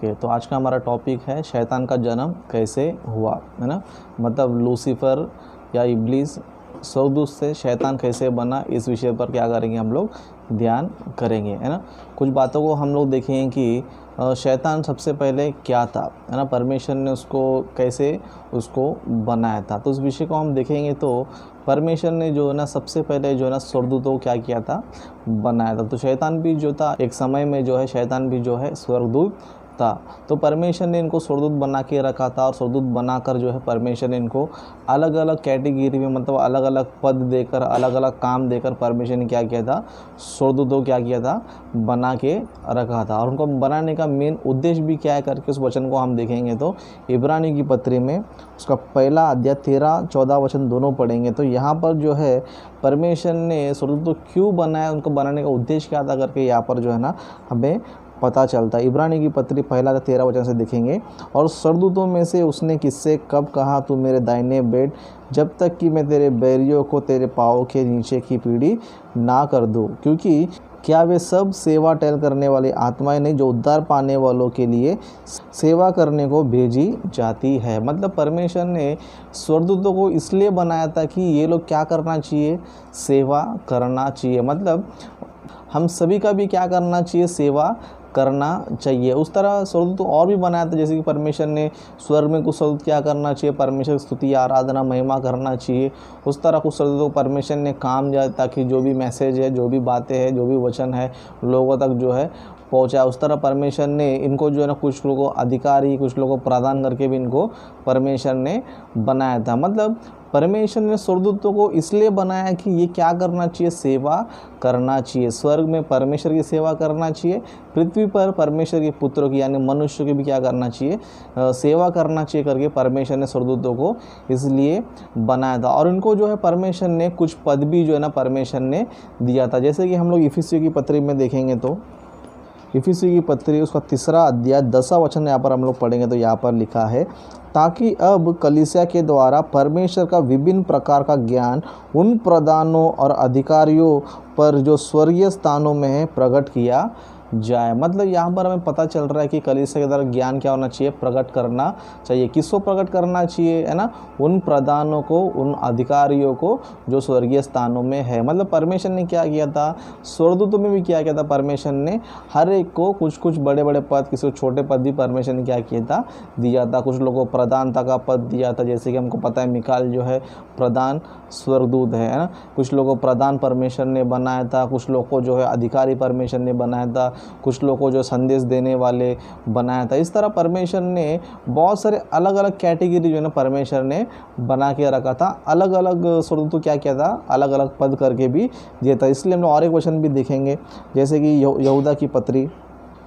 Okay, तो आज का हमारा टॉपिक है शैतान का जन्म कैसे हुआ, है ना। मतलब लूसीफर या इब्लीस स्वर्गदूत से शैतान कैसे बना, इस विषय पर क्या करेंगे हम लोग, ध्यान करेंगे, है ना। कुछ बातों को हम लोग देखेंगे कि शैतान सबसे पहले क्या था, है ना। परमेश्वर ने उसको कैसे उसको बनाया था, तो उस विषय को हम देखेंगे। तो परमेश्वर ने जो है ना सबसे पहले जो है ना स्वर्गदूतों को क्या किया था, बनाया था। तो शैतान भी जो था एक समय में जो है शैतान भी जो है स्वर्गदूत था। तो परमेश्वर ने इनको स्वर्गदूत बना के रखा था और स्वर्गदूत बनाकर जो है परमेश्वर ने इनको अलग अलग कैटेगरी में, मतलब अलग अलग पद देकर, अलग अलग काम देकर परमेश्वर ने क्या किया था, स्वर्गदूतों को क्या किया था, बना के रखा था। और उनको बनाने का मेन उद्देश्य भी क्या है करके उस वचन को हम देखेंगे। तो इब्रानी की पत्री में उसका पहला अध्याय 13-14 वचन दोनों पढ़ेंगे। तो यहाँ पर जो है परमेश्वर ने स्वर्गदूतों को क्यों बनाया, उनको बनाने का उद्देश्य क्या था करके यहाँ पर जो है ना हमें पता चलता है। इब्रानी की पत्री पहला 13 वचन से देखेंगे। और स्वर्गदूतों में से उसने किससे कब कहा, तू मेरे दाहिने बैठ, जब तक कि मैं तेरे बैरियों को तेरे पाँव के नीचे की पीढ़ी ना कर दूं। क्योंकि क्या वे सब सेवा टहल करने वाली आत्माएं नहीं जो उद्धार पाने वालों के लिए सेवा करने को भेजी जाती है। मतलब परमेश्वर ने स्वर्गदूतों को इसलिए बनाया था कि ये लोग क्या करना चाहिए, सेवा करना चाहिए। मतलब हम सभी का भी क्या करना चाहिए, सेवा करना चाहिए। उस तरह स्वर्गदूत और भी बनाया था, जैसे कि परमेश्वर ने स्वर्ग में कुछ स्वर्गदूत क्या करना चाहिए, परमेश्वर की स्तुति आराधना महिमा करना चाहिए। उस तरह कुछ स्वर्गदूतों को परमेश्वर ने काम दिया ताकि जो भी मैसेज है, जो भी बातें हैं, जो भी वचन है लोगों तक जो है पहुँचा। उस तरह परमेश्वर ने इनको जो है ना कुछ लोगों को अधिकारी, कुछ लोगों को प्रदान करके भी इनको परमेश्वर ने बनाया था। मतलब परमेश्वर ने स्वर्गदूतों को इसलिए बनाया कि ये क्या करना चाहिए, सेवा करना चाहिए। स्वर्ग में परमेश्वर की सेवा करना चाहिए, पृथ्वी पर परमेश्वर के पुत्रों की यानी मनुष्य की भी क्या करना चाहिए, सेवा करना चाहिए करके परमेश्वर ने स्वर्गदूतों को इसलिए बनाया था। और इनको जो है परमेश्वर ने कुछ पद भी जो है ना परमेश्वर ने दिया था। जैसे कि हम लोग इफिसियों की पत्री में देखेंगे तो इफिसियों की पत्री उसका 3 अध्याय 10 वचन यहाँ पर हम लोग पढ़ेंगे। तो यहाँ पर लिखा है, ताकि अब कलीसिया के द्वारा परमेश्वर का विभिन्न प्रकार का ज्ञान उन प्रधानों और अधिकारियों पर जो स्वर्गीय स्थानों में है प्रकट किया जाए। मतलब यहाँ पर हमें पता चल रहा है कि कलीसिया के द्वारा ज्ञान क्या होना चाहिए, प्रकट करना चाहिए। किसको प्रकट करना चाहिए, है ना, उन प्रधानों को, उन अधिकारियों को जो स्वर्गीय स्थानों में है। मतलब परमेश्वर ने क्या किया था, स्वर्गदूतों में भी क्या किया था, परमेश्वर ने हर एक को कुछ कुछ बड़े बड़े पद, किसी को छोटे पद भी परमेश्वर ने क्या किया था, दिया था। कुछ लोगों को प्रधानता का पद दिया था, जैसे कि हमको पता है मिकाएल जो है प्रधान स्वर्गदूत है ना। कुछ लोगों को प्रधान परमेश्वर ने बनाया था, कुछ लोगों को जो है अधिकारी परमेश्वर ने बनाया था, कुछ लोगों को जो संदेश देने वाले बनाया था। इस तरह परमेश्वर ने बहुत सारे अलग अलग कैटेगरी जो है ना परमेश्वर ने बना के रखा था। अलग अलग स्वर्गदूत क्या किया था, अलग अलग पद करके भी दिया था। इसलिए हम लोग और एक वचन भी देखेंगे, जैसे कि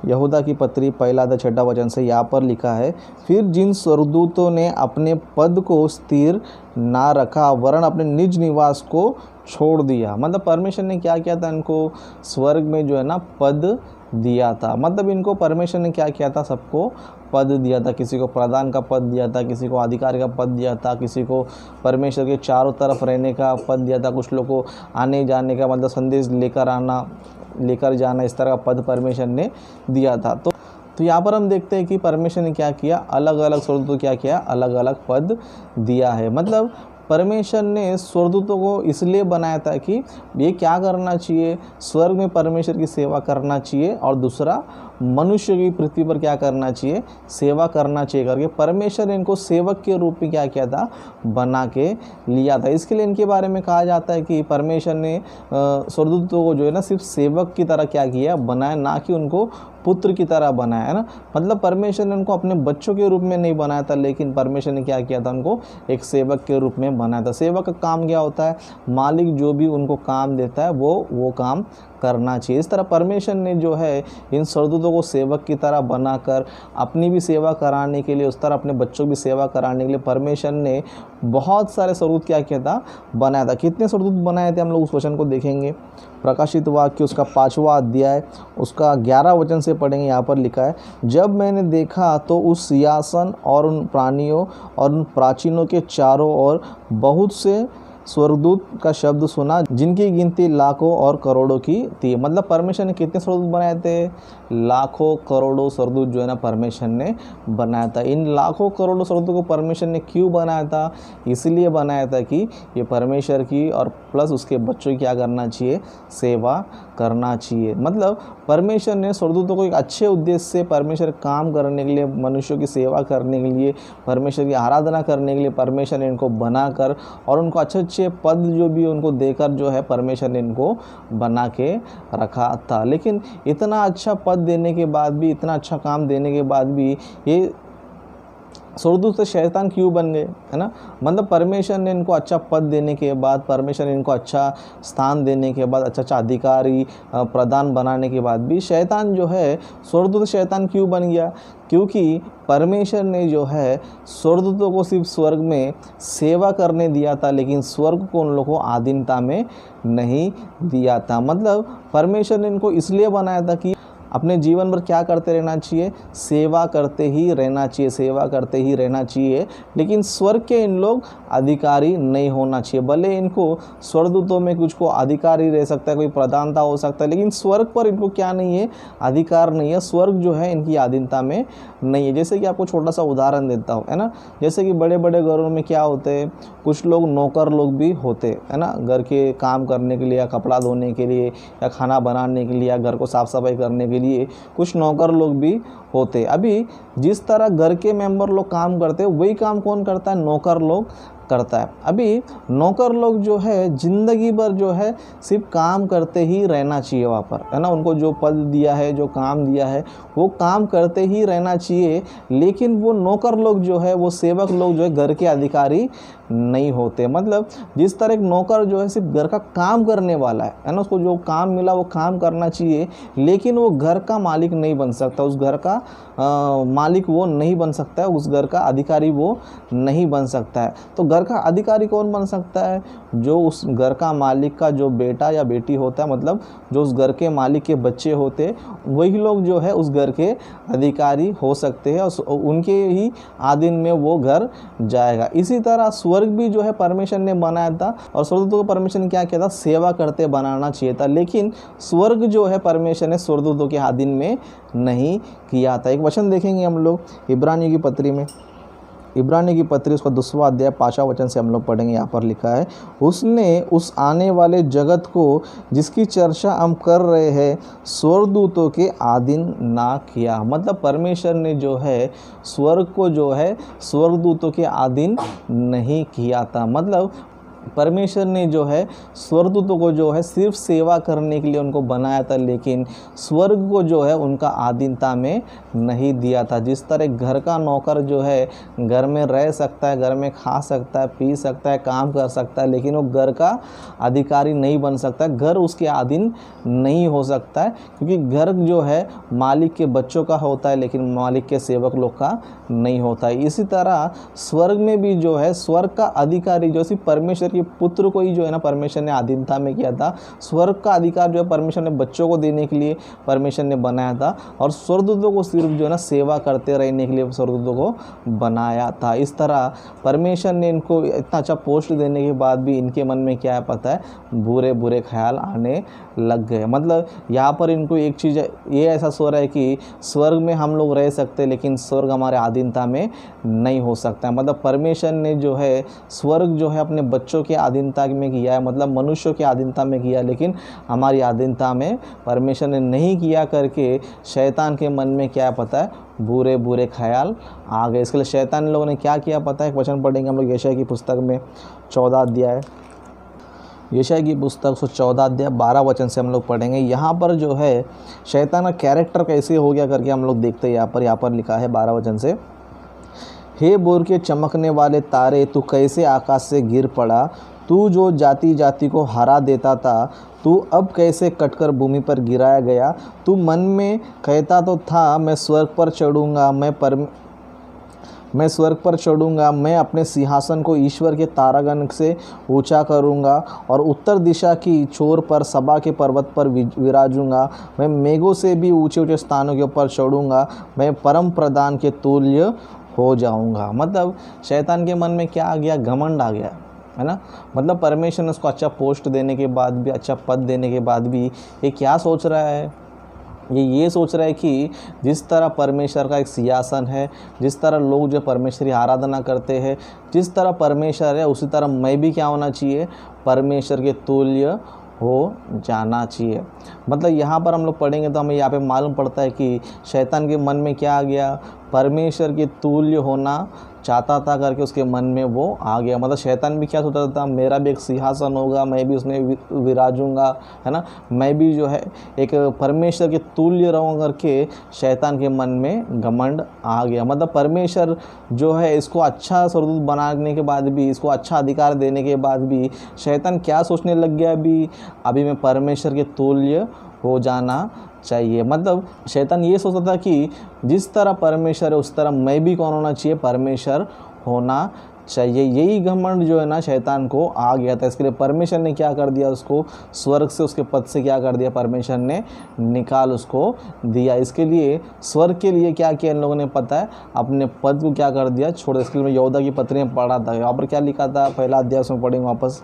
यहूदा की पत्री पहला 6 वचन से यहाँ पर लिखा है, फिर जिन स्वर्गदूतों ने अपने पद को स्थिर ना रखा वरन अपने निज निवास को छोड़ दिया। मतलब परमेश्वर ने क्या किया था, इनको स्वर्ग में जो है ना पद दिया था। मतलब इनको परमेश्वर ने क्या किया था, सबको पद दिया था। किसी को प्रधान का पद दिया था, किसी को अधिकारी का पद दिया था, किसी को परमेश्वर के चारों तरफ रहने का पद दिया था, कुछ लोगों को आने जाने का, मतलब संदेश लेकर जाना, इस तरह का पद परमेश्वर ने दिया था। तो यहाँ पर हम देखते हैं कि परमेश्वर ने क्या किया, अलग अलग स्वर्गदूतों को क्या किया, अलग अलग पद दिया है। मतलब परमेश्वर ने स्वर्गदूतों को इसलिए बनाया था कि ये क्या करना चाहिए, स्वर्ग में परमेश्वर की सेवा करना चाहिए, और दूसरा मनुष्य की पृथ्वी पर क्या करना चाहिए, सेवा करना चाहिए करके परमेश्वर ने इनको सेवक के रूप में क्या किया था, बना के लिया था। इसके लिए इनके बारे में कहा जाता है कि परमेश्वर ने स्वर्गदूतों को जो है ना सिर्फ सेवक की तरह क्या किया, बनाया, ना कि उनको पुत्र की तरह बनाया, है ना। मतलब परमेश्वर ने उनको अपने बच्चों के रूप में नहीं बनाया था, लेकिन परमेश्वर ने क्या किया था, उनको एक सेवक के रूप में बनाया था। सेवक का काम क्या होता है, मालिक जो भी उनको काम देता है वो काम करना चाहिए। इस तरह परमेश्वर ने जो है इन स्वर्गदूतों को सेवक की तरह बनाकर अपनी भी सेवा कराने के लिए, उस तरह अपने बच्चों की सेवा कराने के लिए परमेश्वर ने बहुत सारे स्वर्गदूत क्या किया था, बनाया था। कितने स्वर्गदूत बनाए थे हम लोग उस वचन को देखेंगे। प्रकाशित वाक्य उसका 5वां अध्याय उसका 11 वचन से पढ़ेंगे। यहाँ पर लिखा है, जब मैंने देखा तो उस सिंहासन और उन प्राणियों और उन प्राचीनों के चारों ओर बहुत से स्वर्गदूत का शब्द सुना जिनकी गिनती लाखों और करोड़ों की थी। मतलब परमेश्वर ने कितने स्वर्गदूत बनाए थे? लाखों करोड़ों स्वर्गदूत जो है ना परमेश्वर ने बनाया था। इन लाखों करोड़ों स्वर्गदूतों को परमेश्वर ने क्यों बनाया था? इसलिए बनाया था कि ये परमेश्वर की और प्लस उसके बच्चों की क्या करना चाहिए? सेवा करना चाहिए। मतलब परमेश्वर ने स्वर्गदूतों को एक अच्छे उद्देश्य से परमेश्वर काम करने के लिए, मनुष्यों की सेवा करने के लिए, परमेश्वर की आराधना करने के लिए परमेश्वर ने इनको बनाकर और उनको अच्छे अच्छे पद जो भी उनको देकर जो है परमेश्वर ने इनको बना के रखा था। लेकिन इतना अच्छा पद देने के बाद भी, इतना अच्छा काम देने के बाद भी ये स्वर्गदूत से शैतान क्यों बन गए, है ना? मतलब परमेश्वर ने इनको अच्छा पद देने के बाद, परमेश्वर ने इनको अच्छा स्थान देने के बाद, अच्छा अधिकारी प्रदान बनाने के बाद भी शैतान जो है, स्वर्गदूत शैतान क्यों बन गया? क्योंकि परमेश्वर ने जो है स्वर्गदूतों को सिर्फ स्वर्ग में सेवा करने दिया था, लेकिन स्वर्ग को उन लोगों को आधीनता में नहीं दिया था। मतलब परमेश्वर ने इनको इसलिए बनाया था कि अपने जीवन भर क्या करते रहना चाहिए? सेवा करते ही रहना चाहिए, सेवा करते ही रहना चाहिए। लेकिन स्वर्ग के इन लोग अधिकारी नहीं होना चाहिए। भले इनको स्वर्गदूतों में कुछ को अधिकारी रह सकता है, कोई प्रधानता हो सकता है, लेकिन स्वर्ग पर इनको क्या नहीं है? अधिकार नहीं है। स्वर्ग जो है इनकी अधीनता में नहीं है। जैसे कि आपको छोटा सा उदाहरण देता हूँ, है ना? जैसे कि बड़े बड़े घरों में क्या होते हैं, कुछ लोग नौकर लोग भी होते, है ना? घर के काम करने के लिए या कपड़ा धोने के लिए या खाना बनाने के लिए या घर को साफ सफाई करने के लिए कुछ नौकर लोग भी होते। अभी जिस तरह घर के मेंबर लोग काम करते हैं वही काम कौन करता है? नौकर लोग करता है। अभी नौकर लोग जो है ज़िंदगी भर जो है सिर्फ काम करते ही रहना चाहिए वहाँ पर, है ना? उनको जो पद दिया है, जो काम दिया है, वो काम करते ही रहना चाहिए। लेकिन वो नौकर लोग जो है, वो सेवक लोग जो है घर के अधिकारी नहीं होते। मतलब जिस तरह एक नौकर जो है सिर्फ घर का काम करने वाला है ना? उसको जो काम मिला वो काम करना चाहिए, लेकिन वो घर का मालिक नहीं बन सकता, उस घर का मालिक वो नहीं बन सकता है, उस घर का अधिकारी वो नहीं बन सकता है। तो घर का अधिकारी कौन बन सकता है? जो उस घर का मालिक का जो बेटा या बेटी होता है, मतलब जो उस घर के मालिक के बच्चे होते, वही लोग जो है उस घर के अधिकारी हो सकते हैं और उनके ही आधीन में वो घर जाएगा। इसी तरह स्वर्ग भी जो है परमेश्वर ने बनाया था और स्वर्गदूतों को परमेश्वर ने क्या किया था? सेवा करते बनाना चाहिए था। लेकिन स्वर्ग जो है परमेश्वर ने स्वर्गदूतों के अधीन में नहीं किया था। एक वचन देखेंगे हम लोग इब्रानियों की पत्री में, इब्रानियों की पत्री उसका 2वां अध्याय 5वां वचन से हम लोग पढ़ेंगे। यहाँ पर लिखा है, उसने उस आने वाले जगत को जिसकी चर्चा हम कर रहे हैं स्वर्गदूतों के अधीन ना किया। मतलब परमेश्वर ने जो है स्वर्ग को जो है स्वर्गदूतों के अधीन नहीं किया था। मतलब परमेश्वर ने जो है स्वर्गदूतों को जो है सिर्फ सेवा करने के लिए उनको बनाया था, लेकिन स्वर्ग को जो है उनका अधीनता में नहीं दिया था। जिस तरह घर का नौकर जो है घर में रह सकता है, घर में खा सकता है, पी सकता है, काम कर सकता है, लेकिन वो घर का अधिकारी नहीं बन सकता, घर उसके अधीन नहीं हो सकता है, क्योंकि घर जो है मालिक के बच्चों का होता है, लेकिन मालिक के सेवक लोग का नहीं होता है। इसी तरह स्वर्ग में भी जो है स्वर्ग का अधिकारी जो सिर्फ परमेश्वर के पुत्र को ही जो है ना परमेश्वर ने अधीनता में किया था। स्वर्ग का अधिकार जो है परमेश्वर ने बच्चों को देने के लिए परमेश्वर ने बनाया था, और स्वर्गदूतों को सिर्फ जो है ना सेवा करते रहने के लिए स्वर्गदूतों को बनाया था। इस तरह परमेश्वर ने इनको इतना अच्छा पोस्ट देने के बाद भी इनके मन में क्या है पता है? बुरे बुरे ख्याल आने लग गए। मतलब यहाँ पर इनको एक चीज़ ये ऐसा सो रहा है कि स्वर्ग में हम लोग रह सकते, लेकिन स्वर्ग हमारे अधीनता में नहीं हो सकता है। मतलब परमेश्वर ने जो है स्वर्ग जो है अपने बच्चों के अधीनता में किया है, मतलब मनुष्यों के अधीनता में किया, लेकिन हमारी अधीनता में परमेश्वर ने नहीं किया करके शैतान के मन में क्या पता है? बुरे बुरे ख्याल आ गए। इसके लिए शैतान लोगों ने क्या किया पता है? एक वचन पढ़ेंगे हम लोग यशायाह की पुस्तक में 14 अध्याय, यशायाह की पुस्तक 14 अध्याय 12 वचन से हम लोग पढ़ेंगे। यहाँ पर जो है शैतान का कैरेक्टर कैसे हो गया करके हम लोग देखते हैं। यहाँ पर लिखा है 12 वचन से, हे भोर के चमकने वाले तारे, तू कैसे आकाश से गिर पड़ा, तू जो जाति जाति को हरा देता था, तू अब कैसे कटकर भूमि पर गिराया गया। तू मन में कहता तो था, मैं स्वर्ग पर चढ़ूँगा, मैं स्वर्ग पर चढ़ूँगा, मैं अपने सिंहासन को ईश्वर के तारागण से ऊंचा करूँगा और उत्तर दिशा की छोर पर सभा के पर्वत पर विराजूँगा। मैं मेघों से भी ऊंचे ऊंचे स्थानों के ऊपर चढ़ूँगा, मैं परम प्रधान के तुल्य हो जाऊँगा। मतलब शैतान के मन में क्या आ गया? घमंड आ गया, है ना। मतलब परमेश्वर ने उसको अच्छा पोस्ट देने के बाद भी, अच्छा पद देने के बाद भी ये क्या सोच रहा है, ये सोच रहा है कि जिस तरह परमेश्वर का एक सिंहासन है, जिस तरह लोग जो परमेश्वर की आराधना करते हैं, जिस तरह परमेश्वर है उसी तरह मैं भी क्या होना चाहिए, परमेश्वर के तुल्य हो जाना चाहिए। मतलब यहाँ पर हम लोग पढ़ेंगे तो हमें यहाँ पे मालूम पड़ता है कि शैतान के मन में क्या आ गया, परमेश्वर के तुल्य होना चाहता था करके उसके मन में वो आ गया। मतलब शैतान भी क्या सोचता था, मेरा भी एक सिंहासन होगा, मैं भी उसमें विराजूंगा, है ना, मैं भी जो है एक परमेश्वर के तुल्य रहूँगा करके शैतान के मन में घमंड आ गया। मतलब परमेश्वर जो है इसको अच्छा स्वर्गदूत बनाने के बाद भी, इसको अच्छा अधिकार देने के बाद भी शैतान क्या सोचने लग गया, अभी मैं परमेश्वर के तुल्य हो जाना चाहिए। मतलब शैतान ये सोचता था कि जिस तरह परमेश्वर है उस तरह मैं भी कौन होना चाहिए, परमेश्वर होना चाहिए। यही घमंड जो है ना शैतान को आ गया था। इसके लिए परमेश्वर ने क्या कर दिया, उसको स्वर्ग से, उसके पद से क्या कर दिया, परमेश्वर ने निकाल उसको दिया। इसके लिए स्वर्ग के लिए क्या किया इन लोगों ने पता है, अपने पद को क्या कर दिया, छोड़। इसके लिए मैं यहूदा की पत्री में पढ़ा था, यहाँ पर क्या लिखा था, पहला अध्याय में पढ़ेंगे वापस।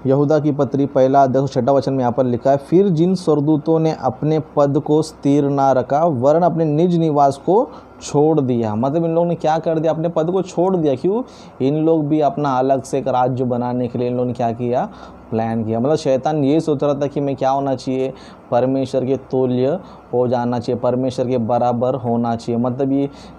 यहूदा की पत्री पहला अध्याय 6वां वचन में यहाँ पर लिखा है, फिर जिन स्वर्गदूतों ने अपने पद को स्थिर ना रखा वरन अपने निज निवास को छोड़ दिया। मतलब इन लोगों ने क्या कर दिया, अपने पद को छोड़ दिया। क्यों, इन लोग भी अपना अलग से एक राज्य बनाने के लिए इन लोगों ने क्या किया, प्लान किया। मतलब शैतान ये सोच रहा था कि मैं क्या होना चाहिए, परमेश्वर के तुल्य हो जाना चाहिए, परमेश्वर के बराबर होना चाहिए। मतलब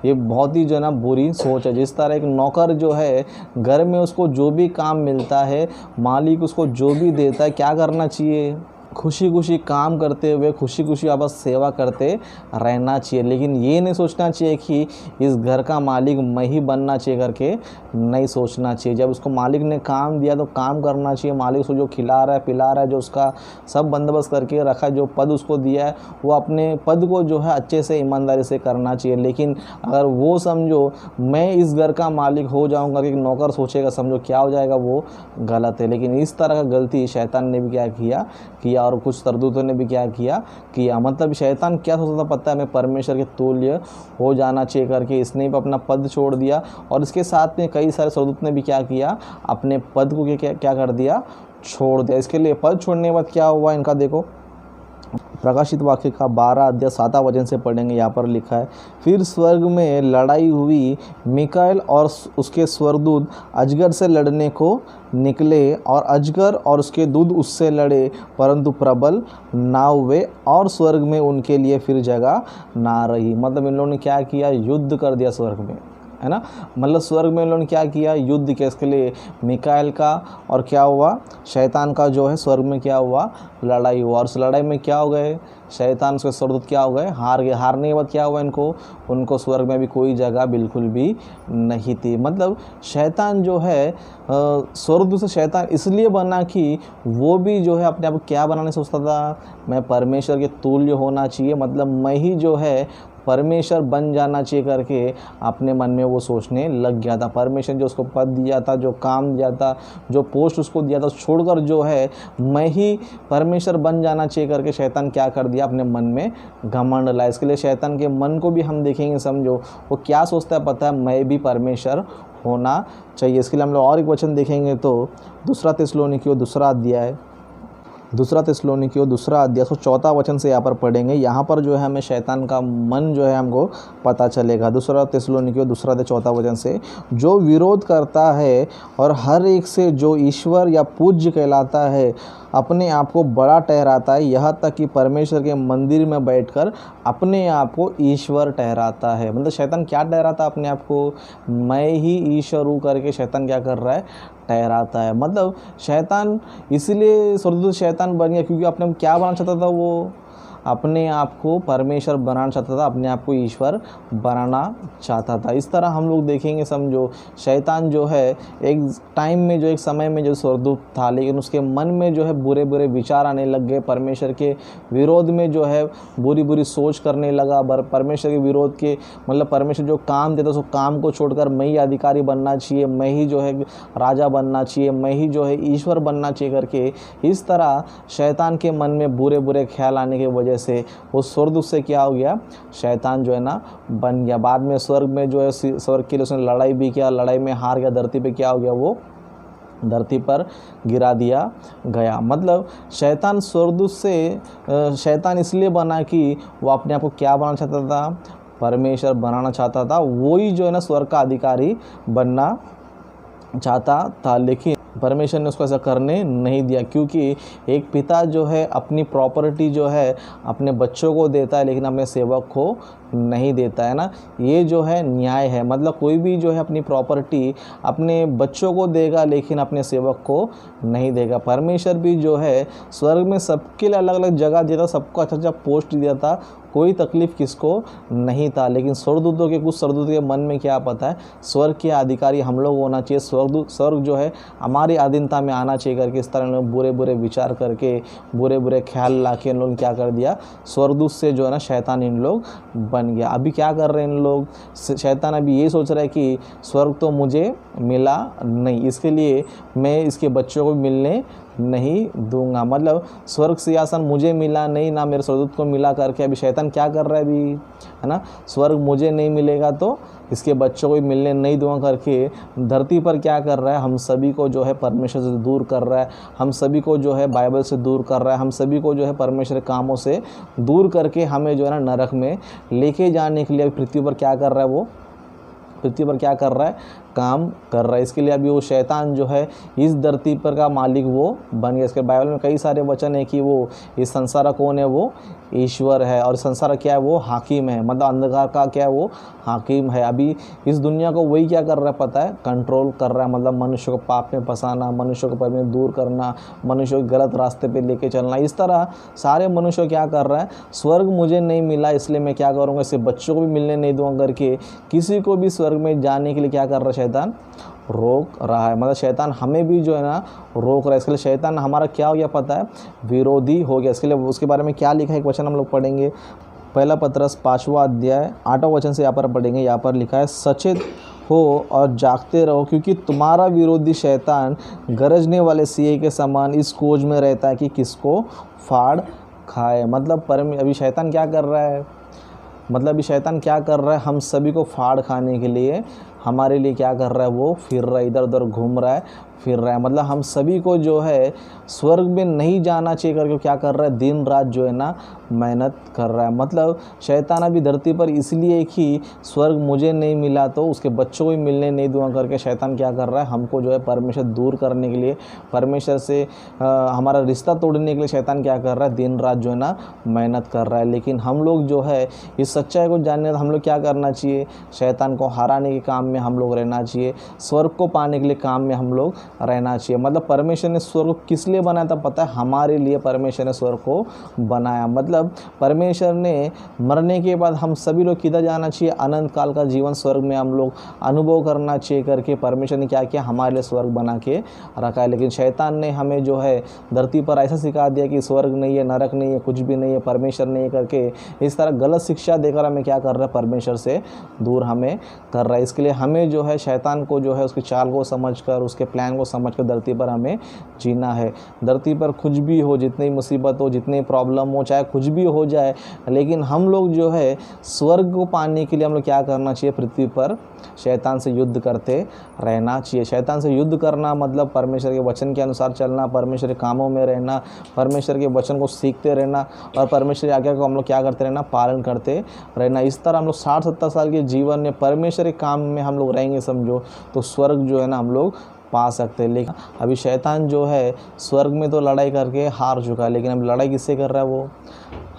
ये बहुत ही जो है ना बुरी सोच है। जिस तरह एक नौकर जो है घर में उसको जो भी काम मिलता है, मालिक उसको जो भी देता है, क्या करना चाहिए, खुशी खुशी काम करते हुए खुशी खुशी आपस सेवा करते रहना चाहिए। लेकिन ये नहीं सोचना चाहिए कि इस घर का मालिक मैं ही बनना चाहिए करके नहीं सोचना चाहिए। जब उसको मालिक ने काम दिया तो काम करना चाहिए। मालिक उसको जो खिला रहा है पिला रहा है, जो उसका सब बंदोबस्त करके रखा है, जो पद उसको दिया है, वो अपने पद को जो है अच्छे से ईमानदारी से करना चाहिए। लेकिन अगर वो समझो मैं इस घर का मालिक हो जाऊँगा कि नौकर सोचेगा, समझो क्या हो जाएगा, वो गलत है। लेकिन इस तरह का गलती शैतान ने भी क्या किया और कुछ स्वर्गदूतों ने भी क्या किया। मतलब शैतान क्या सोचता था पता है, मैं परमेश्वर के तुल्य हो जाना चाहिए करके इसने भी अपना पद छोड़ दिया। और इसके साथ में कई सारे स्वर्गदूत ने भी क्या किया, अपने पद को क्या कर दिया, छोड़ दिया। इसके लिए पद छोड़ने के बाद क्या हुआ इनका, देखो प्रकाशित वाक्य का 12 अध्याय 7वां वचन से पढ़ेंगे। यहाँ पर लिखा है, फिर स्वर्ग में लड़ाई हुई, मिकाएल और उसके स्वर्गदूत अजगर से लड़ने को निकले और अजगर और उसके दूत उससे लड़े, परंतु प्रबल ना हुए और स्वर्ग में उनके लिए फिर जगह ना रही। मतलब इन लोगों ने क्या किया, युद्ध कर दिया स्वर्ग में, है ना। मतलब स्वर्ग में इन लोगों ने क्या किया, युद्ध किया। इसके लिए मिकाएल का और क्या हुआ, शैतान का जो है स्वर्ग में क्या हुआ, लड़ाई हुआ। और उस लड़ाई में क्या हो गए, शैतान उसके स्वर्गदूत क्या हो गए, हार गए। हारने के बाद क्या हुआ, उनको स्वर्ग में भी कोई जगह बिल्कुल भी नहीं थी। मतलब शैतान जो है स्वर्गदूत से शैतान इसलिए बना कि वो भी जो है अपने आप को क्या बनाने सोचता था, मैं परमेश्वर के तुल्य होना चाहिए, मतलब मैं ही जो है परमेश्वर बन जाना चाहिए करके अपने मन में वो सोचने लग गया था। परमेश्वर जो उसको पद दिया था, जो काम दिया था, जो पोस्ट उसको दिया था, छोड़कर जो है मैं ही परमेश्वर बन जाना चाहिए करके शैतान क्या कर दिया, अपने मन में घमंड लाया। इसके लिए शैतान के मन को भी हम देखेंगे, समझो वो क्या सोचता है पता है, मैं भी परमेश्वर होना चाहिए। इसके लिए हम लोग और एक वचन देखेंगे तो दूसरा थिस्सलुनीकियों दूसरा अध्याय 4वां वचन से यहाँ पर पढ़ेंगे। यहाँ पर जो है हमें शैतान का मन जो है हमको पता चलेगा। दूसरा थिस्सलुनीकियों दूसरा अध्याय 4वां वचन से, जो विरोध करता है और हर एक से जो ईश्वर या पूज्य कहलाता है अपने आप को बड़ा ठहराता है, यहाँ तक कि परमेश्वर के मंदिर में बैठकर अपने आप को ईश्वर ठहराता है। मतलब शैतान क्या ठहराता है अपने आप को, मैं ही ईश्वर हूँ करके शैतान क्या कर रहा है, ठहराता है। मतलब शैतान इसलिए स्वर्गदूत शैतान बन गया क्योंकि अपने क्या बनाना चाहता था, वो अपने आप को परमेश्वर बनाना चाहता था, अपने आप को ईश्वर बनाना चाहता था। इस तरह हम लोग देखेंगे, समझो शैतान जो है एक टाइम में जो एक समय में जो स्वर्गदूत था, लेकिन उसके मन में जो है बुरे बुरे विचार आने लग गए, परमेश्वर के विरोध में जो है बुरी बुरी सोच करने लगा। परमेश्वर के विरोध के मतलब परमेश्वर जो काम देता उसको काम को छोड़कर मैं ही अधिकारी बनना चाहिए, मैं ही जो है राजा बनना चाहिए, मैं ही जो है ईश्वर बनना चाहिए करके इस तरह शैतान के मन में बुरे बुरे ख्याल आने की वजह से वो स्वर्गदूत से क्या हो गया, शैतान जो है ना बन गया। बाद में स्वर्ग में जो है स्वर्ग के लिए उसने लड़ाई भी किया, लड़ाई में हार गया, धरती पे क्या हो गया, वो धरती पर गिरा दिया गया। मतलब शैतान स्वर्गदूत से शैतान इसलिए बना कि वो अपने आप को क्या बनाना चाहता था, परमेश्वर बनाना चाहता था। वही जो है ना स्वर्ग का अधिकारी बनना चाहता था, लेकिन परमेश्वर ने उसको ऐसा करने नहीं दिया, क्योंकि एक पिता जो है अपनी प्रॉपर्टी जो है अपने बच्चों को देता है, लेकिन अपने सेवक को नहीं देता है ना। ये जो है न्याय है। मतलब कोई भी जो है अपनी प्रॉपर्टी अपने बच्चों को देगा, लेकिन अपने सेवक को नहीं देगा। परमेश्वर भी जो है स्वर्ग में सबके लिए अलग अलग जगह देता, सबको अच्छा अच्छा पोस्ट दिया था, कोई तकलीफ किसको नहीं था। लेकिन स्वर्गदूतों के, कुछ स्वर्गदूतों के मन में क्या पता है, स्वर्ग के अधिकारी हम लोग होना चाहिए, स्वर्ग जो है हमारी अधीनता में आना चाहिए करके इस तरह लोग बुरे बुरे विचार करके, बुरे बुरे ख्याल ला के इन लोगों ने क्या कर दिया, स्वर्गदूत से जो है ना शैतान इन लोग बन गया। अभी क्या कर रहे हैं इन लोग, शैतान अभी ये सोच रहा है कि स्वर्ग तो मुझे मिला नहीं, इसके लिए मैं इसके बच्चों को मिलने नहीं दूंगा। मतलब स्वर्ग सिंहासन मुझे मिला नहीं, ना मेरे स्वर्गदूत को मिला करके अभी शैतान क्या कर रहा है अभी, है ना, स्वर्ग मुझे नहीं मिलेगा तो इसके बच्चों को भी मिलने नहीं दूंगा करके धरती पर क्या कर रहा है, हम सभी को जो है परमेश्वर से दूर कर रहा है, हम सभी को जो है बाइबल से दूर कर रहा है, हम सभी को जो है परमेश्वर के कामों से दूर करके हमें जो है ना नरक में लेके जाने के लिए पृथ्वी पर क्या कर रहा है, वो पृथ्वी पर क्या कर रहा है, काम कर रहा है। इसके लिए अभी वो शैतान जो है इस धरती पर का मालिक वो बन गया। इसके बाइबल में कई सारे वचन है कि वो इस संसार का कौन है, वो ईश्वर है, और संसार क्या है, वो हाकिम है। मतलब अंधकार का क्या है, वो हाकिम है। अभी इस दुनिया को वही क्या कर रहा है पता है, कंट्रोल कर रहा है। मतलब मनुष्य को पाप में फंसाना, मनुष्य को परमेश्वर दूर करना, मनुष्य को गलत रास्ते पे लेके चलना, इस तरह सारे मनुष्य क्या कर रहा है, स्वर्ग मुझे नहीं मिला इसलिए मैं क्या करूँगा, इससे बच्चों को भी मिलने नहीं दूंगा करके किसी को भी स्वर्ग में जाने के लिए क्या कर रहा है, शैतान रोक रहा है। मतलब शैतान हमें भी जो है ना रोक रहा है। इसके लिए शैतान हमारा क्या हो गया पता है, विरोधी हो गया। इसके लिए उसके बारे में क्या लिखा है, एक वचन हम लोग पढ़ेंगे, पहला पत्रस 5वां अध्याय 8वां वचन से यहाँ पर पढ़ेंगे। यहाँ पर लिखा है, सचेत हो और जागते रहो, क्योंकि तुम्हारा विरोधी शैतान गरजने वाले सिंह के समान इस खोज में रहता है कि किसको फाड़ खाए। मतलब अभी शैतान क्या कर रहा है, मतलब अभी शैतान क्या कर रहा है, हम सभी को फाड़ खाने के लिए हमारे लिए क्या कर रहा है, वो फिर रहा है, इधर उधर घूम रहा है, फिर रहा है। मतलब हम सभी को जो है स्वर्ग में नहीं जाना चाहिए करके क्या कर रहा है, दिन रात जो है ना मेहनत कर रहा है। मतलब शैतान अभी धरती पर इसलिए कि स्वर्ग मुझे नहीं मिला तो उसके बच्चों को भी मिलने नहीं दूंगा करके शैतान क्या कर रहा है, हमको जो है परमेश्वर दूर करने के लिए, परमेश्वर से हमारा रिश्ता तोड़ने के लिए शैतान क्या कर रहा है, दिन रात जो है ना मेहनत कर रहा है। लेकिन हम लोग जो है इस सच्चाई को जानने हम लोग क्या करना चाहिए, शैतान को हराने के काम में हम लोग रहना चाहिए, स्वर्ग को पाने के लिए काम में हम लोग रहना चाहिए। मतलब परमेश्वर ने स्वर्ग को किस लिए बनाया था पता है, हमारे लिए परमेश्वर ने स्वर्ग को बनाया। मतलब परमेश्वर ने मरने के बाद हम सभी लोग किधर जाना चाहिए, अनंत काल का जीवन स्वर्ग में हम लोग अनुभव करना चाहिए करके परमेश्वर ने क्या किया, हमारे लिए स्वर्ग बना के रखा है। लेकिन शैतान ने हमें जो है धरती पर ऐसा सिखा दिया कि स्वर्ग नहीं है, नरक नहीं है, कुछ भी नहीं है, परमेश्वर नहीं है करके इस तरह गलत शिक्षा देकर हमें क्या कर रहा है, परमेश्वर से दूर हमें कर रहा है। इसके लिए हमें जो है शैतान को जो है उसकी चाल को समझकर, उसके प्लान को समझकर धरती पर हमें जीना है। धरती पर कुछ भी हो, जितनी मुसीबत हो, जितनी प्रॉब्लम हो, चाहे कुछ भी हो जाए, लेकिन हम लोग जो है स्वर्ग को पाने के लिए हम लोग क्या करना चाहिए, पृथ्वी पर शैतान से युद्ध करते रहना चाहिए। शैतान से युद्ध करना मतलब परमेश्वर के वचन के अनुसार चलना, परमेश्वर के कामों में रहना, परमेश्वर के वचन को सीखते रहना और परमेश्वर की आज्ञा को हम लोग क्या करते रहना, पालन करते रहना। इस तरह हम लोग 60-70 साल के जीवन में परमेश्वर के काम में हम लोग रहेंगे समझो, तो स्वर्ग जो है ना हम लोग पा सकते हैं। लेकिन अभी शैतान जो है स्वर्ग में तो लड़ाई करके हार चुका है, लेकिन अब लड़ाई किससे कर रहा है, वो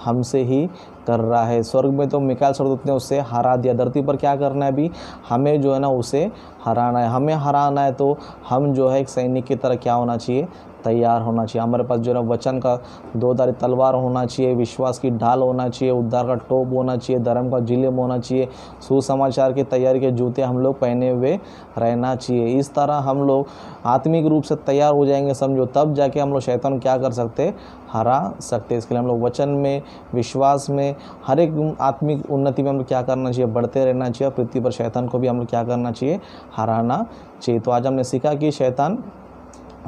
हमसे ही कर रहा है। स्वर्ग में तो मिकाएल स्वर्गदूत ने उससे हरा दिया, धरती पर क्या करना है, अभी हमें जो है ना उसे हराना है। हमें हराना है तो हम जो है एक सैनिक की तरह क्या होना चाहिए, तैयार होना चाहिए। हमारे पास जो है वचन का दोधारी तलवार होना चाहिए, विश्वास की ढाल होना चाहिए, उद्धार का टोप होना चाहिए, धर्म का जिलेम होना चाहिए, सुसमाचार की तैयारी के जूते हम लोग पहने हुए रहना चाहिए। इस तरह हम लोग आत्मिक रूप से तैयार हो जाएंगे समझो, तब जाके हम लोग शैतान क्या कर सकते, हरा सकते। इसके लिए हम लोग वचन में, विश्वास में, हर एक आत्मिक उन्नति में हम लोग क्या करना चाहिए, बढ़ते रहना चाहिए। पृथ्वी पर शैतान को भी हम लोग क्या करना चाहिए, हराना चाहिए। तो आज हमने सीखा कि शैतान,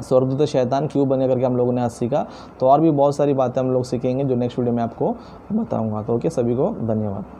स्वर्गदूत शैतान क्यों बने करके हम लोगों ने आज सीखा। तो और भी बहुत सारी बातें हम लोग सीखेंगे जो नेक्स्ट वीडियो में आपको बताऊंगा। तो ओके, सभी को धन्यवाद।